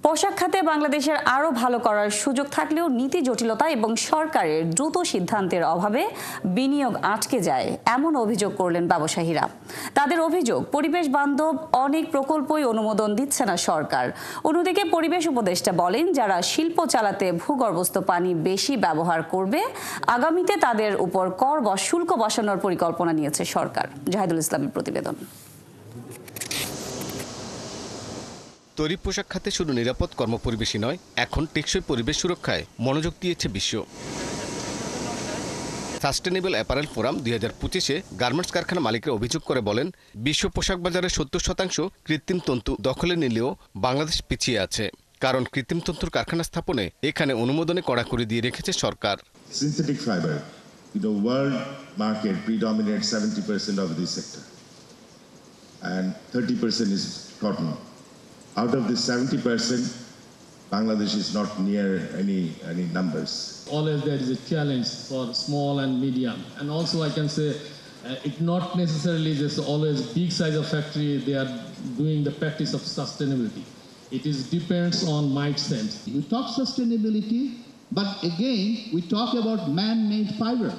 পোশাক খাতে বাংলাদেশের আরও ভালো করার সুযোগ থাকলেও নীতি জটিলতা এবং সরকারের দ্রুত সিদ্ধান্তের অভাবে বিনিয়োগ আটকে যায় এমন অভিযোগ করলেন ব্যবসায়ীরা। তাদের অভিযোগ, পরিবেশ বান্ধব অনেক প্রকল্পই অনুমোদন দিচ্ছে না সরকার। অন্যদিকে পরিবেশ উপদেষ্টা বলেন, যারা শিল্প চালাতে ভূগর্ভস্থ পানি বেশি ব্যবহার করবে আগামীতে তাদের উপর কর বা শুল্ক বসানোর পরিকল্পনা নিয়েছে সরকার। জাহিদুল ইসলামের প্রতিবেদন। তৈরি পোশাক খাতে শুধু নিরাপদ কর্মপরিবেশই নয়, এখন টেকসই পরিবেশ সুরক্ষায় মনোযোগ দিয়েছে বিশ্ব। সাস্টেনেবল অ্যাপারেল ফোরাম 2025-এ গার্মেন্টস কারখানা মালিকরা অভিযোগ করে বলেন, বিশ্ব পোশাক বাজারের 70% কৃত্রিম তন্তু দখলে নিলেও বাংলাদেশ পিছিয়ে আছে। কারণ কৃত্রিম তন্তুর কারখানা স্থাপনে এখানে অনুমোদনে কড়াকড়ি দিয়ে রেখেছে সরকার। Synthetic fiber, the world market predominates 70% of this sector, and 30% is cotton. Out of this 70%, Bangladesh is not near any numbers. Always there is a challenge for small and medium, and also I can say it's not necessarily just always big size of factory they are doing the practice of sustainability. It is depends on mindset. You talk sustainability, but again we talk about man-made fiber.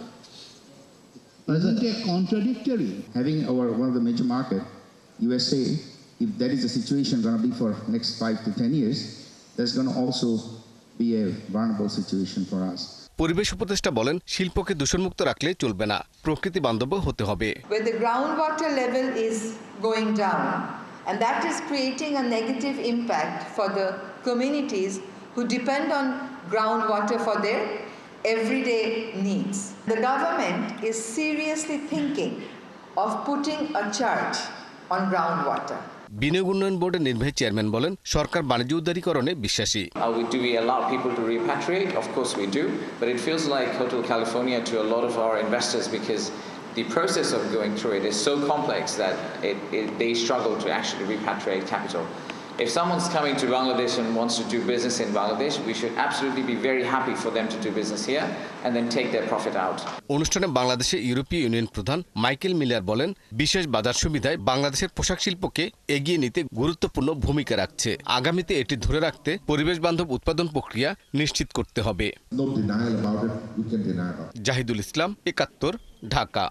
Isn't it contradictory? Having one of the major market, USA, if that is the situation going to be for next 5 to 10 years, that's going to also be a vulnerable situation for us. পরিবেশ উপদেষ্টা বলেন, শিল্পকে দূষণমুক্ত রাখলে চলবে না, প্রকৃতি বান্ধব হতে হবে। Where the groundwater level is going down, and that is creating a negative impact for the communities who depend on groundwater for their everyday needs. The government is seriously thinking of putting a charge on groundwater. বিনিয়োগ উন্নয়ন বোর্ডের নির্বাহী chairman বলেন, সরকার বাণিজ্য উদারীকরণে বিশ্বাসী। Do we allow people to repatriate? Of course we do, but it feels like Hotel California to a lot of our investors because the process of going through it is so complex that they struggle to actually repatriate capital. If someone's coming to Bangladesh and wants to do business in Bangladesh, we should absolutely be very happy for them to do business here and then take their profit out. অনুষ্ঠানে বাংলাদেশে ইউরোপীয় union প্রধান Michael Miller বলেন, বিশেষ বাজার সুবিধায় বাংলাদেশের পোশাক শিল্পকে এগিয়ে নিতে গুরুত্বপূর্ণ ভূমিকা রাখছে। আগামীতে এটি ধরে রাখতে পরিবেশ বান্ধব উৎপাদন প্রক্রিয়া নিশ্চিত করতে হবে। No denial about it. We can deny about it. Zahidul Islam, 71, Dhaka.